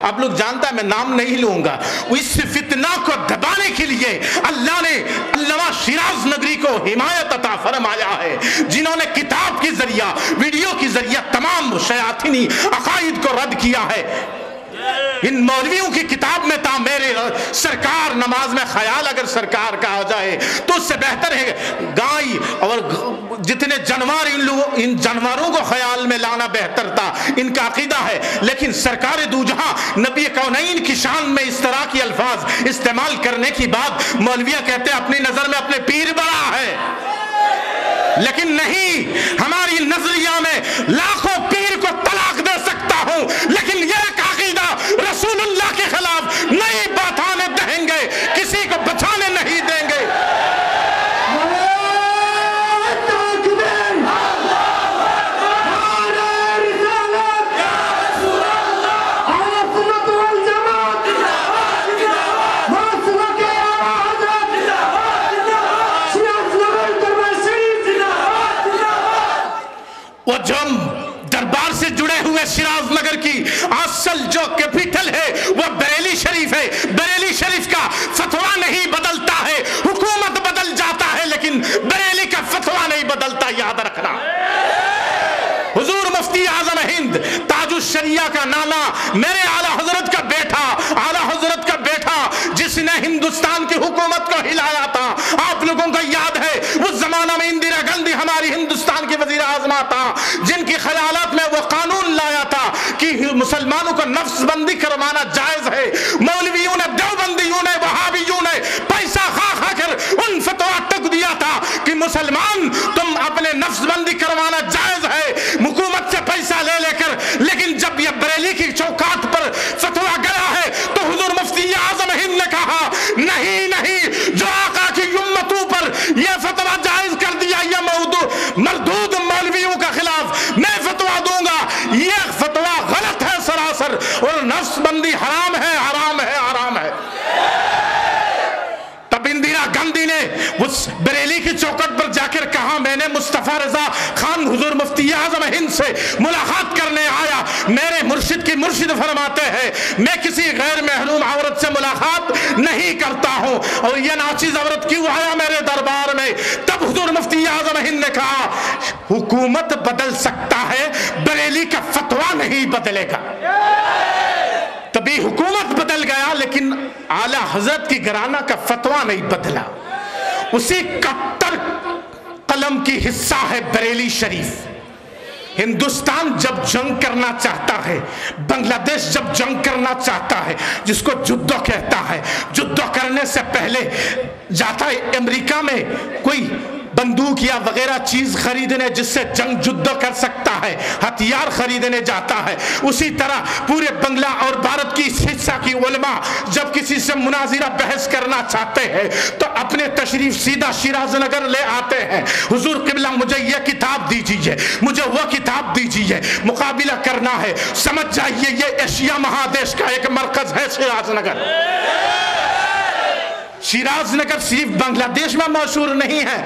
آپ لوگ جانتا ہے میں نام نہیں لوں گا، اس فتنہ کو دبانے کے لیے اللہ نے علامہ شیراز نگری کو حمایت عطا فرمایا ہے، جنہوں نے کتاب کے ذریعہ ویڈیو کے ذریعہ تمام شیاطینی عقائد کو رد کیا ہے۔ ان مولویوں کی کتاب میں تھا میرے سرکار نماز میں خیال اگر سرکار کا آ جائے تو اس سے بہتر ہے گائے اور جتنے جانور ان جانوروں کو خیال میں لانا بہتر تھا، ان کا عقیدہ ہے۔ لیکن سرکار دو جہاں نبی کونین کی شان میں اس طرح کی الفاظ استعمال کرنے کی بات مولویہ کہتے ہیں اپنی نظر میں اپنے پیر بڑا ہے، لیکن نہیں، ہماری نظریہ میں لاکھوں پیر کو طلاق دے سکتا ہوں، لیکن یہ ایک عقیدہ رسول اللہ کے خلاف نئی بات آنے دیں گے، کسی کو بچانے نہیں دیں گے۔ وہ جو دربار سے جڑے ہوئے شیراز نگر کی اصل جو کیپٹل ہے وہ بریلی شریف ہے، بریلی شریف کا فتویٰ نہیں بدلتا ہے، حکومت بدل جاتا ہے لیکن بریلی کا فتویٰ نہیں بدلتا، یاد رکھنا۔ حضور مفتی اعظم ہند تاج الشریعہ کا نانا، میرے اعلیٰ حضرت کا بیٹا، اعلیٰ حضرت کا بیٹا جس نے ہندوستان کی حکومت کو ہلایا تھا، آپ لوگوں کو یاد ہے اس زمانہ میں اندرا گاندھی ہماری ہندوستان کی وزیر اعظم تھا، جن کی خیالات میں وہ قانون لایا تھا کہ مسلمانوں کو نفس بندی کروانا جائز ہے۔ مولویوں نے، دیوبندیوں نے، وہابیوں نے پیسہ کھا کر ان فتویٰ تک دیا تھا کہ مسلمان تم اپنے نفس بندی کروانا جائز ہے، حکومت سے پیسہ لے لے کر، لیکن جب یہ بریلی کی چوکاٹ پر فتویٰ گیا ہے تو حضور مفتی اعظم ہند نے کہا نہیں نہیں، جو آقا کی امتوں پر یہ فتویٰ جائز کر دیا یہ مردود مولویوں کا خلاف میں فتویٰ دوں گا، یہ فتویٰ غلط ہے سراسر، اور نفس بندی حرام ہے، حرام ہے، حرام ہے۔ تب اندرا گاندھی نے اس بریلی کی چوکٹ پر جا کر کہا میں نے مصطفیٰ رضا خان حضور مفتی اعظم ہند سے ملاقات کرنے آیا، میرے مرشد کی مرشد فرماتے ہیں میں کسی غیر محروم عورت سے ملاقات نہیں کرتا ہوں، اور یہ ناچیز عورت کیوں آیا میرے دربار میں؟ تب حضور مفتی اعظم ہند نے کہا حکومت بدل سکتا ہے، بریلی کا فتویٰ نہیں بدلے گا۔ تبھی حکومت بدل گیا لیکن اعلیٰ حضرت کی گھرانہ کا فتویٰ نہیں بدلا۔ اسی کٹر قلم کی حصہ ہے بریلی شریف۔ ہندوستان جب جنگ کرنا چاہتا ہے، بنگلہ دیش جب جنگ کرنا چاہتا ہے، جس کو جدو کہتا ہے، جدو کرنے سے پہلے جاتا ہے امریکہ میں کوئی بندوق یا وغیرہ چیز خریدنے جس سے جنگ جدو کر سکتا ہے، ہتھیار خریدنے جاتا ہے۔ اسی طرح پورے بنگلہ اور بھارت کی اس حصہ کی علماء جب کسی سے مناظرہ بحث کرنا چاہتے ہیں تو اپنے تشریف سیدھا شیراز نگر لے آتے ہیں، حضور قبلہ مجھے یہ کتاب دیجیے، مجھے وہ کتاب دیجیے، مقابلہ کرنا ہے، سمجھ جائیے یہ ایشیا مہادیش کا ایک مرکز ہے شیراز نگر۔ شیراز نگر صرف بنگلہ دیش میں مشہور نہیں ہے،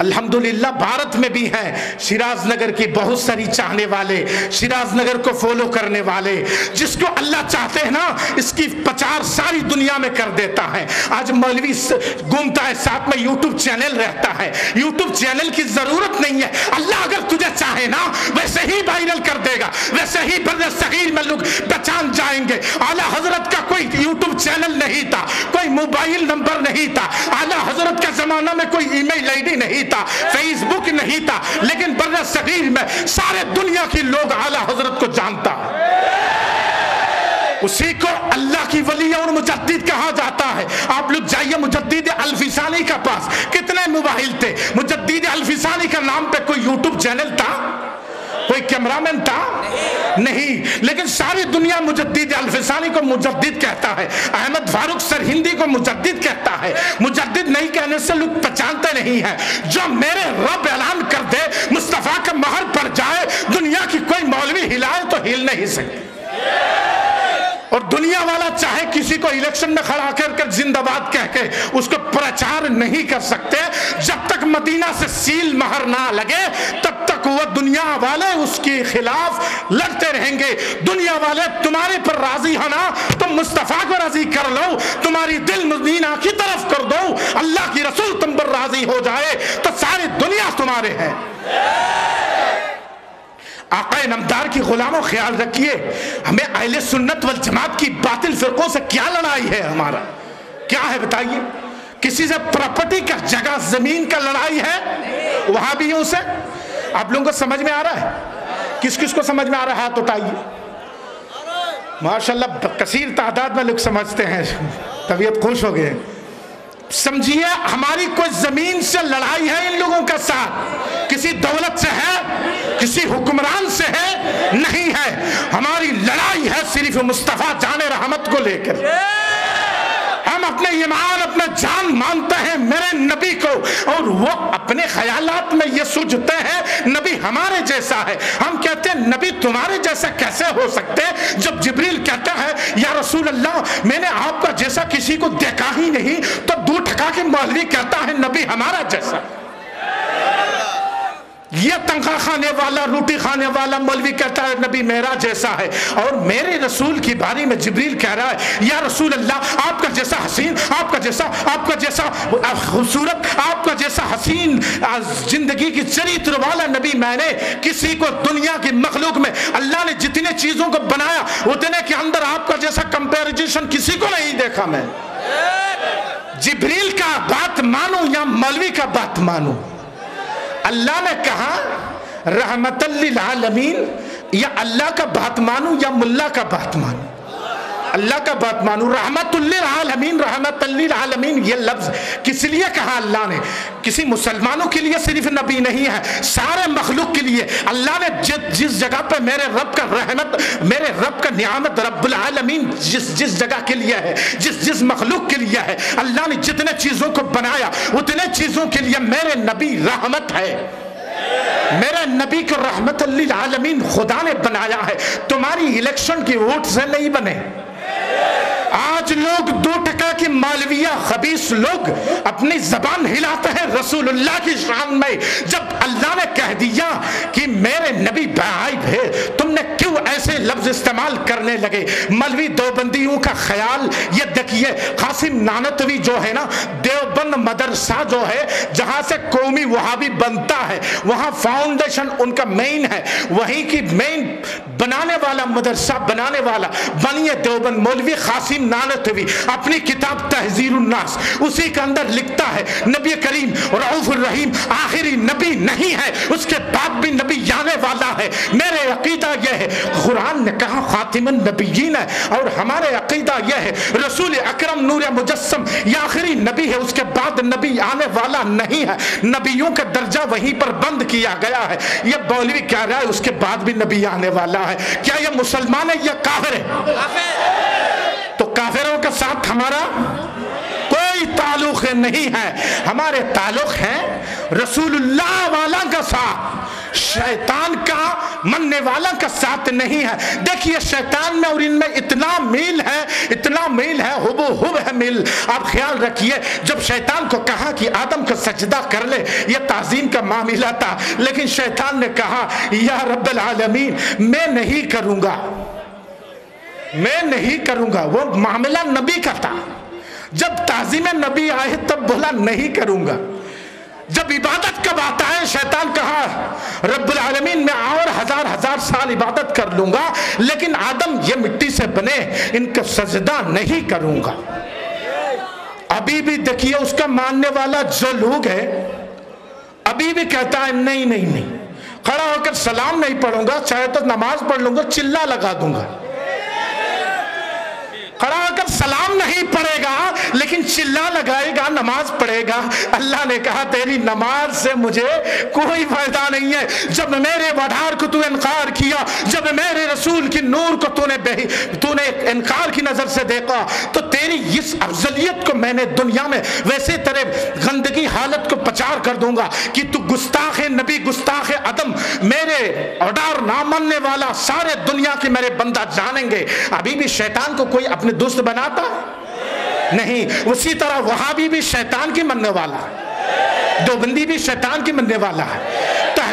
الحمدللہ بھارت میں بھی ہیں شیراز نگر کی بہت ساری چاہنے والے، شیراز نگر کو فالو کرنے والے، جس کو اللہ چاہتے ہیں نا اس کی پچار ساری دنیا میں کر دیتا ہے۔ آج مولوی گھومتا ہے ساتھ میں یوٹیوب چینل رہتا ہے، یوٹیوب چینل کی ضرورت نہیں ہے، اللہ اگر تجھے چاہے نا ویسے ہی وائرل کر دے گا، ویسے ہی بر صغیر میں لوگ پہچان جائیں گے۔ اعلیٰ حضرت کا کوئی یوٹیوب چینل نہیں تھا، کوئی موبائل نمبر نہیں تھا، اعلیٰ حضرت کا زمانہ میں کوئی ای میل آئی ڈی نہیں تھا، فیس بک نہیں تھا، لیکن بر صغیر میں سارے دنیا کی لوگ اعلیٰ حضرت کو جانتا۔ اسی کو اللہ کی ولی اور مجدد کہا جاتا ہے۔ آپ لوگ جائیے مجدد الفسانی کا پاس، کتنے موبائل تھے؟ مجدد الفسانی کا نام پہ کوئی یوٹیوب چینل تھا؟ کوئی کیمرامین تھا؟ نہیں، لیکن ساری دنیا مجدد الفسانی کو مجدد کہتا ہے، احمد فاروق سرہندی کو مجدد کہتا ہے۔ مجدد نہیں کہنے سے لوگ پہچانتے نہیں ہیں۔ جو میرے رب اعلان کر دے مصطفیٰ کا مہر پڑ جائے، دنیا کی کوئی مولوی ہلائے تو ہل نہیں سکتے، اور دنیا والا چاہے کسی کو الیکشن میں کھڑا کر زندہ باد کہہ کے اس کو پرچار نہیں کر سکتے۔ جب تک مدینہ سے سیل مہر نہ لگے تب تک تک وہ دنیا والے اس کے خلاف لڑتے رہیں گے. دنیا والے تمہارے پر راضی ہونا تم مصطفیٰ کو راضی کر لو, تمہاری دل مدینہ کی طرف کر دو, اللہ کی رسول تم پر راضی ہو جائے تو ساری دنیا تمہارے ہے. آقا نامدار کی غلاموں خیال رکھیے, ہمیں اہل سنت والجماعت کی باطل فرقوں سے کیا لڑائی ہے؟ ہمارا کیا ہے بتائیے؟ کسی سے پراپرٹی کا, جگہ زمین کا لڑائی ہے؟ وہابیوں سے؟ آپ لوگوں کو سمجھ میں آ رہا ہے؟ کس کس کو سمجھ میں آ رہا ہے ہاتھ اٹھائیے. ماشاءاللہ کثیر تعداد میں لوگ سمجھتے ہیں, طبیعت خوش ہو گئے. سمجھیے ہماری کوئی زمین سے لڑائی ہے ان لوگوں کا ساتھ, کسی دولت سے ہے, کسی حکمران سے ہے, نہیں ہے. ہماری لڑائی ہے صرف مصطفیٰ جان رحمت کو لے کر. ہم اپنے ایمان اپنا جان مانتے ہیں میرے نبی کو, اور وہ اپنے خیالات میں یہ سوچتے ہیں نبی ہمارے جیسا ہے. ہم کہتے ہیں نبی تمہارے جیسا کیسے ہو سکتے؟ جب جبریل کہتا ہے یا رسول اللہ میں نے آپ کا جیسا کسی کو دیکھا ہی نہیں, تو دو ٹھکا کے مولوی کہتا ہے نبی ہمارا جیسا. یہ تنخواہ کھانے والا, روٹی کھانے والا مولوی کہتا ہے نبی میرا جیسا ہے, اور میرے رسول کی باری میں جبریل کہہ رہا ہے یا رسول اللہ آپ کا جیسا حسین, آپ کا جیسا خوبصورت, آپ کا جیسا حسین زندگی کی چریتر والا نبی میں نے کسی کو دنیا کی مخلوق میں, اللہ نے جتنے چیزوں کو بنایا اتنے کے اندر آپ کا جیسا کمپیریزن کسی کو نہیں دیکھا میں. جبریل کا بات مانو یا مولوی کا بات مانو؟ اللہ نے کہا رحمت للعالمین, یا اللہ کا بات مانو یا ملا کا بات مانو؟ اللہ کا بات مانو. رحمت للعالمین, رحمت للعالمین یہ لفظ کس لیے کہا اللہ نے؟ کسی مسلمانوں کے لیے صرف نبی نہیں ہے, سارے مخلوق کے لیے. اللہ نے جس جگہ پہ میرے رب کا رحمت, میرے رب کا نعمت رب العالمین جس جگہ کے لیے ہے, جس مخلوق کے لیے ہے, اللہ نے جتنے چیزوں کو بنایا اتنے چیزوں کے لیے میرے نبی رحمت ہے. میرے نبی کو رحمت للعالمین خدا نے بنایا ہے. تمہاری الیکشن کی ووٹ سے نہیں بنے. آج لوگ 2 ٹکا کی مالویہ خبیث لوگ اپنی زبان ہلاتے ہیں رسول اللہ کی شان میں. جب اللہ نے کہہ دیا کہ میرے نبی بائب ہے, تم نے کیوں ایسے لفظ استعمال کرنے لگے؟ مولوی دیوبندیوں کا خیال یہ دیکھیے, قاسم نانوتوی جو ہے نا, دیوبند مدرسہ جو ہے جہاں سے قومی وہابی بنتا ہے, وہاں فاؤنڈیشن ان کا مین ہے, وہیں کی مین بنانے والا, مدرسہ بنانے والا بنیے دیوبند مولوی قاسم نانوتوی. اپنی کتاب تحذیر الناس اسی کے اندر لکھتا ہے نبی کریم رؤوف الرحیم آخری نبی نہیں ہے, اس کے بعد بھی نبی آنے والا ہے. میرے عقیدہ یہ ہے, قرآن نے کہا خاتم النبیین ہے, اور ہمارے عقیدہ یہ ہے رسول اکرم نور مجسم یہ آخری نبی ہے, اس کے بعد نبی آنے والا نہیں ہے. نبیوں کا درجہ وہیں پر بند کیا گیا ہے. یہ مولوی کہہ رہا ہے اس کے بعد بھی نبی آنے والا ہے. کیا یہ مسلمان ہے یا کافر ہے؟ تو کافروں کے ساتھ ہمارا کوئی تعلق نہیں ہے. ہمارے تعلق ہے رسول اللہ والا کا ساتھ, شیطان کا مننے والا کا ساتھ نہیں ہے. دیکھیے شیطان میں اور ان میں اتنا میل ہے, اتنا میل ہے, ہب ہے میل. آپ خیال رکھیے جب شیطان کو کہا کہ آدم کو سجدہ کر لے, یہ تعظیم کا معاملہ تھا, لیکن شیطان نے کہا یا رب العالمین میں نہیں کروں گا, میں نہیں کروں گا. وہ معاملہ نبی کا تھا. جب تعظیم نبی آئے تب بولا نہیں کروں گا. جب عبادت کا بات آئے شیطان کہا رب العالمین میں اور ہزار سال عبادت کر لوں گا, لیکن آدم یہ مٹی سے بنے, ان کا سجدہ نہیں کروں گا. ابھی بھی دیکھیے اس کا ماننے والا جو لوگ ہے ابھی بھی کہتا ہے نہیں, کھڑا ہو کر سلام نہیں پڑھوں گا, چاہے تو نماز پڑھ لوں گا, چلا لگا دوں گا. کھڑا ہو کر سلام نہیں پڑھے گا لیکن چلا لگائے گا, نماز پڑھے گا. اللہ نے کہا تیری نماز سے مجھے کوئی فائدہ نہیں ہے. جب میرے وڈار کو تو انکار کیا, جب میرے رسول کی نور کو تو نے انکار کی نظر سے دیکھا, تو تیری اس افضلیت کو میں نے دنیا میں ویسے تیرے گندگی حالت کو پچار کر دوں گا کہ تو گستاخ نبی, گستاخ عدم, میرے وڈار نہ ماننے والا سارے دنیا کے میرے بندہ جانیں گے. ابھی بھی شیطان کو کوئی اپنے دوست بناتا نہیں. اسی طرح وہابی بھی شیطان کی مننے والا ہے, دیوبندی بھی شیطان کی مننے والا ہے.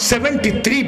73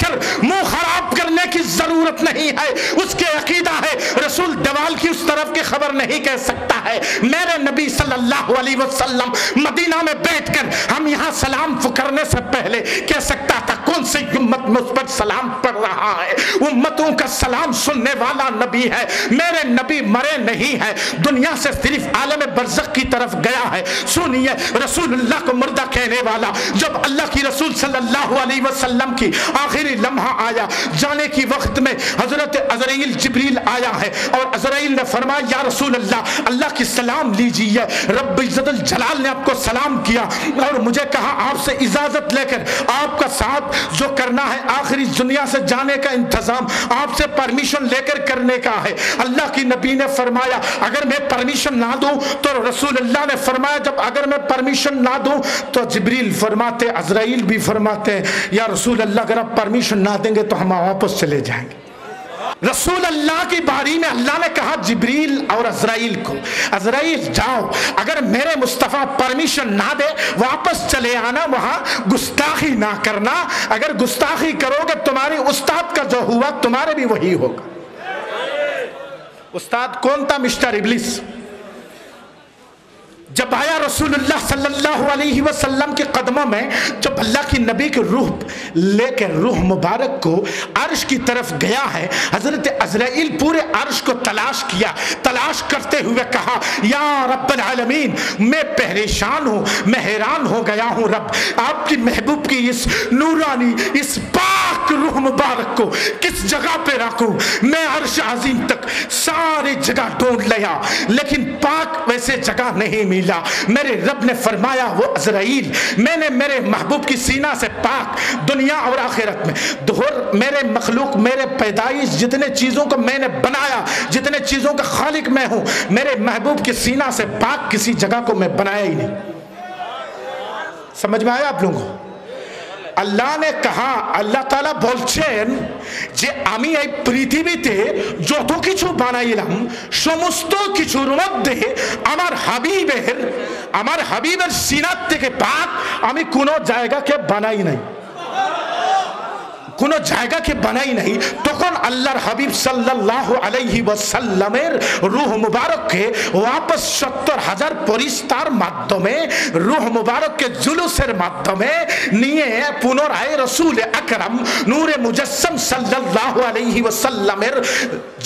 کر منہ خراب کرنے کی ضرورت نہیں ہے. اس کے عقیدہ ہے رسول دیوال کی اس طرف کی خبر نہیں کہہ سکتا ہے. میرے نبی صلی اللہ علیہ وسلم مدینہ میں بیٹھ کر ہم یہاں سلام کرنے سے پہلے کہہ سکتا تھا کون سی امت مجھ پر سلام پڑھ رہا ہے. امتوں کا سلام سننے والا نبی ہے. میرے نبی مرے نہیں ہے, دنیا سے صرف عالم برزخ کی طرف گیا ہے. سنیے رسول اللہ کو مردہ کہنے والا, جب اللہ کی رسول صلی اللہ علیہ وسلم کی آخری لمحہ آیا, جانے کی وقت میں حضرت عزرائیل جبریل آیا ہے اور عزرائیل نے فرمایا یا رسول اللہ, اللہ کی سلام لیجیے. رب عزت الجلال نے آپ کو سلام کیا اور مجھے کہا آپ سے اجازت لے کر آپ کا ساتھ جو کرنا ہے آخری دنیا سے جانے کا انتظام آپ سے پرمیشن لے کر کرنے کا ہے. اللہ کی نبی نے فرمایا اگر میں پرمیشن نہ دوں تو رسول اللہ نے فرمایا جب اگر میں پرمیشن نہ دوں تو جبریل فرماتے, عزرائیل بھی فرماتے یا رسول اللہ اگر آپ پرمیشن نہ دیں گے تو ہم واپس چلے جائیں گے. رسول اللہ کی باری میں اللہ نے کہا جبریل اور عزرائیل کو, عزرائیل جاؤ, اگر میرے مصطفیٰ پرمیشن نہ دے واپس چلے آنا, وہاں گستاخی نہ کرنا. اگر گستاخی کرو گے تمہاری استاد کا جو ہوا تمہارے بھی وہی ہوگا. استاد کون تھا؟ مسٹر ابلیس. جب آیا رسول اللہ صلی اللہ علیہ وسلم کے قدموں میں, جب اللہ کی نبی کی روح لے کر روح مبارک کو عرش کی طرف گیا ہے, حضرت عزرائیل پورے عرش کو تلاش کیا. تلاش کرتے ہوئے کہا یا رب العالمین میں پریشان ہوں, میں حیران ہو گیا ہوں رب, آپ کی محبوب کی اس نورانی اس پاک روح مبارک کو کس جگہ پہ رکھوں. میں عرش عظیم تک ساری جگہ ڈھونڈ لیا لیکن پاک ویسے جگہ نہیں ملی. میرے رب نے فرمایا وہ عزرائیل میں نے میرے محبوب کی سینہ سے پاک دنیا اور آخرت میں میرے مخلوق میرے پیدائش جتنے چیزوں کو میں نے بنایا, جتنے چیزوں کا خالق میں ہوں, میرے محبوب کی سینہ سے پاک کسی جگہ کو میں بنایا ہی نہیں. سمجھ میں آیا آپ لوگوں کو؟ اللہ نے کہا, اللہ تعالیٰ বলছেন যে আমি এই পৃথিবীতে যত কিছু বানাইলাম সমস্ত কিছুর মধ্যে আমার হাবিবের সিনাত থেকে পাক আমি কোনো জায়গাকে বানাই নাই, কোনো জায়গাকে বানাই নাই. তখন আল্লাহর হাবিব সাল্লাল্লাহু আলাইহি ওয়াসাল্লামের রূহ মুবারককে ওয়াপস ৭০,০০০ ফেরেশতার মাধ্যমে রূহ মুবারককে জুলুসের মাধ্যমে নিয়ে পুনরায় রাসূল আকরাম নূরে মুজাসসাম সাল্লাল্লাহু আলাইহি ওয়াসাল্লামের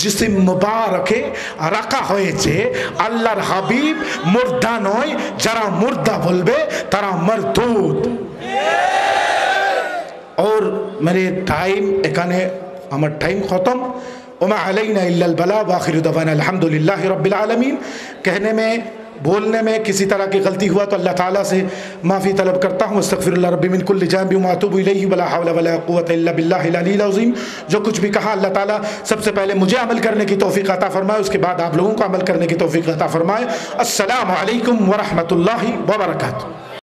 জিসিম মুবারকে রাখা হয়েছে. আল্লাহর হাবিব মুর্দা নয়, যারা মুর্দা বলবে তারা মারদুদ. اور میرے ٹائم এখানে আমার টাইম ختم. وما علینا الا البلاغ واخر دعوانا الحمدللہ رب العالمین. کہنے میں بولنے میں کسی طرح کی غلطی ہوا تو اللہ تعالیٰ سے معافی طلب کرتا ہوں. استغفر اللہ ربی من کل جانب واتوب الیہ ولا حول ولا قوة الا باللہ العلی العظیم. جو کچھ بھی کہا اللہ تعالیٰ سب سے پہلے مجھے عمل کرنے کی توفیق عطا فرمائے, اس کے بعد آپ لوگوں کو عمل کرنے کی توفیق عطا فرمائے. السلام علیکم ورحمۃ اللہ وبرکاتہ.